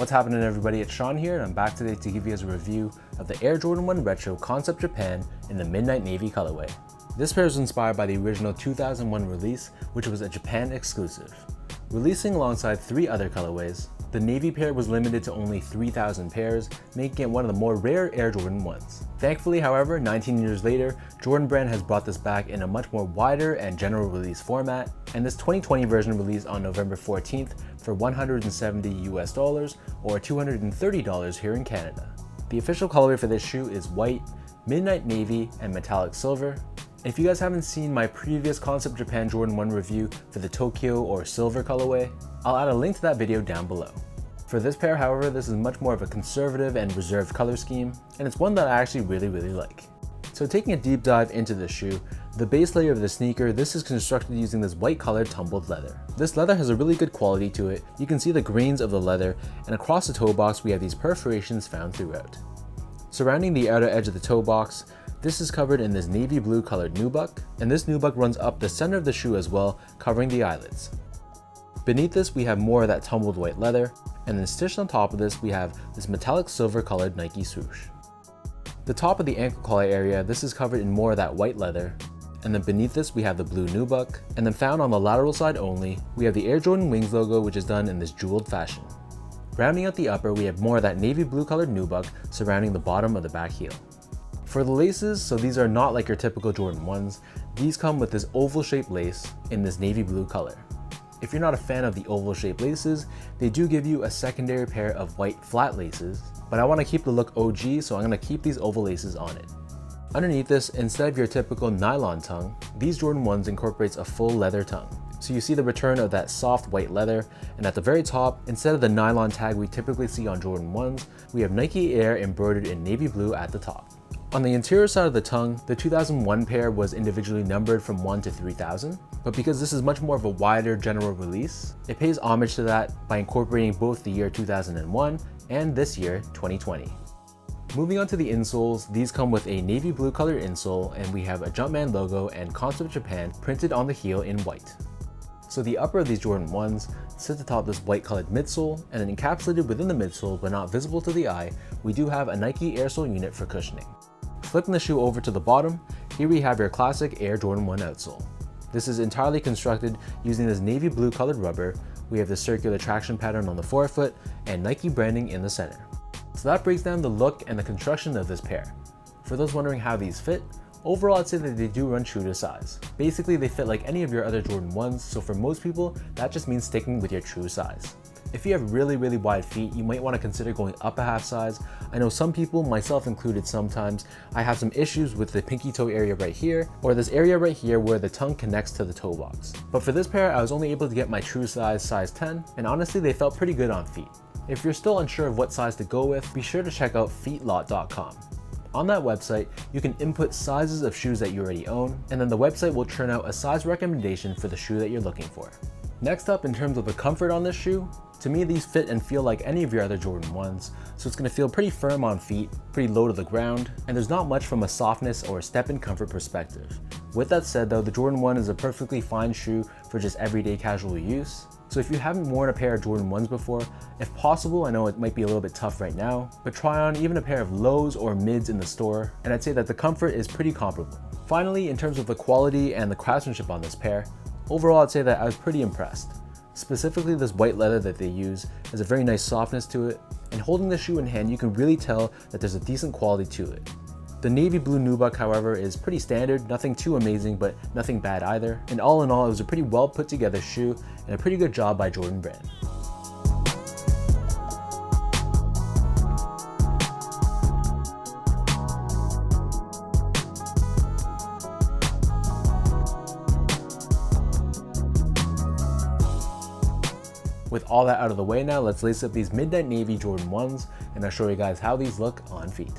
What's happening, everybody? It's Sean here, and I'm back today to give you guys a review of the Air Jordan 1 Retro Concept Japan in the Midnight Navy colorway. This pair is inspired by the original 2001 release, which was a Japan exclusive. Releasing alongside 3 other colorways, the navy pair was limited to only 3,000 pairs, making it one of the more rare Air Jordan 1s. Thankfully, however, 19 years later, Jordan Brand has brought this back in a much more wider and general release format, and this 2020 version released on November 14th for $170 US or $230 here in Canada. The official colorway for this shoe is white, midnight navy, and metallic silver. If you guys haven't seen my previous Concept Japan Jordan 1 review for the Tokyo or silver colorway, I'll add a link to that video down below. For this pair, however, this is much more of a conservative and reserved color scheme, and it's one that I actually really like. So taking a deep dive into this shoe, the base layer of the sneaker, this is constructed using this white colored tumbled leather. This leather has a really good quality to it. You can see the grains of the leather, and across the toe box we have these perforations found throughout. Surrounding the outer edge of the toe box, this is covered in this navy blue colored nubuck, and this nubuck runs up the center of the shoe as well, covering the eyelids. Beneath this we have more of that tumbled white leather, and then stitched on top of this we have this metallic silver colored Nike swoosh. The top of the ankle collar area, this is covered in more of that white leather, and then beneath this we have the blue nubuck, and then found on the lateral side only, we have the Air Jordan Wings logo, which is done in this jeweled fashion. Rounding out the upper, we have more of that navy blue colored nubuck surrounding the bottom of the back heel. For the laces, so these are not like your typical Jordan 1s, these come with this oval shaped lace in this navy blue color. If you're not a fan of the oval shaped laces, they do give you a secondary pair of white flat laces, but I want to keep the look OG, so I'm going to keep these oval laces on it. Underneath this, instead of your typical nylon tongue, these Jordan 1s incorporates a full leather tongue. So you see the return of that soft white leather, and at the very top, instead of the nylon tag we typically see on Jordan 1s, we have Nike Air embroidered in navy blue at the top. On the interior side of the tongue, the 2001 pair was individually numbered from 1 to 3,000, but because this is much more of a wider general release, it pays homage to that by incorporating both the year 2001 and this year, 2020. Moving on to the insoles, these come with a navy blue colored insole, and we have a Jumpman logo and Concept Japan printed on the heel in white. So the upper of these Jordan 1s sits atop this white colored midsole, and then encapsulated within the midsole but not visible to the eye, we do have a Nike airsole unit for cushioning. Flipping the shoe over to the bottom, here we have your classic Air Jordan 1 outsole. This is entirely constructed using this navy blue colored rubber. We have the circular traction pattern on the forefoot and Nike branding in the center. So that breaks down the look and the construction of this pair. For those wondering how these fit, overall I'd say that they do run true to size. Basically they fit like any of your other Jordan 1s, so for most people that just means sticking with your true size. If you have really wide feet, you might want to consider going up a half size. I know some people, myself included sometimes, I have some issues with the pinky toe area right here, or this area right here where the tongue connects to the toe box. But for this pair, I was only able to get my true size 10, and honestly they felt pretty good on feet. If you're still unsure of what size to go with, be sure to check out feetlot.com. On that website, you can input sizes of shoes that you already own, and then the website will churn out a size recommendation for the shoe that you're looking for. Next up, in terms of the comfort on this shoe, to me these fit and feel like any of your other Jordan 1s, so it's going to feel pretty firm on feet, pretty low to the ground, and there's not much from a softness or step-in comfort perspective. With that said though, the Jordan 1 is a perfectly fine shoe for just everyday casual use. So if you haven't worn a pair of Jordan 1s before, if possible, I know it might be a little bit tough right now, but try on even a pair of lows or mids in the store, and I'd say that the comfort is pretty comparable. Finally, in terms of the quality and the craftsmanship on this pair, overall I'd say that I was pretty impressed. Specifically, this white leather that they use has a very nice softness to it, and holding the shoe in hand you can really tell that there's a decent quality to it. The navy blue nubuck, however, is pretty standard, nothing too amazing but nothing bad either, and all in all it was a pretty well put together shoe and a pretty good job by Jordan Brand. With all that out of the way now, let's lace up these midnight navy Jordan 1s, and I'll show you guys how these look on feet.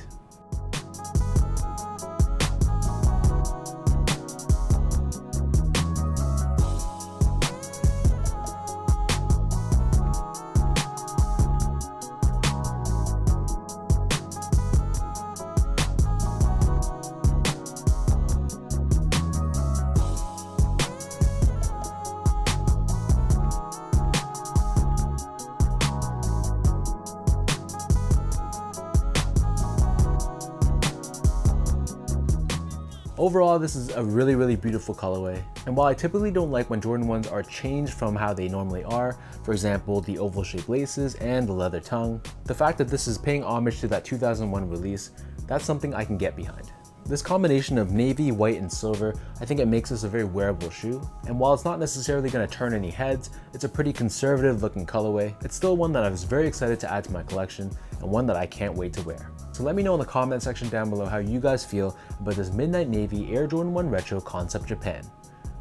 Overall, this is a really beautiful colorway, and while I typically don't like when Jordan 1s are changed from how they normally are, for example the oval shaped laces and the leather tongue, the fact that this is paying homage to that 2001 release, that's something I can get behind. This combination of navy, white, and silver, I think it makes this a very wearable shoe, and while it's not necessarily going to turn any heads, it's a pretty conservative looking colorway. It's still one that I was very excited to add to my collection, and one that I can't wait to wear. So let me know in the comment section down below how you guys feel about this Midnight Navy Air Jordan 1 Retro Concept Japan.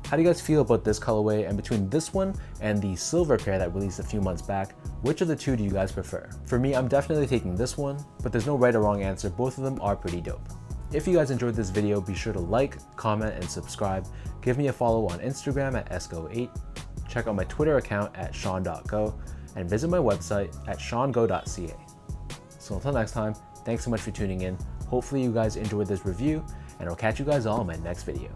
How do you guys feel about this colorway, and between this one and the silver pair that released a few months back, which of the two do you guys prefer? For me, I'm definitely taking this one, but there's no right or wrong answer, both of them are pretty dope. If you guys enjoyed this video, be sure to like, comment, and subscribe. Give me a follow on Instagram at sco8, check out my Twitter account at sean.go, and visit my website at seango.ca. So until next time, thanks so much for tuning in. Hopefully you guys enjoyed this review, and I'll catch you guys all in my next video.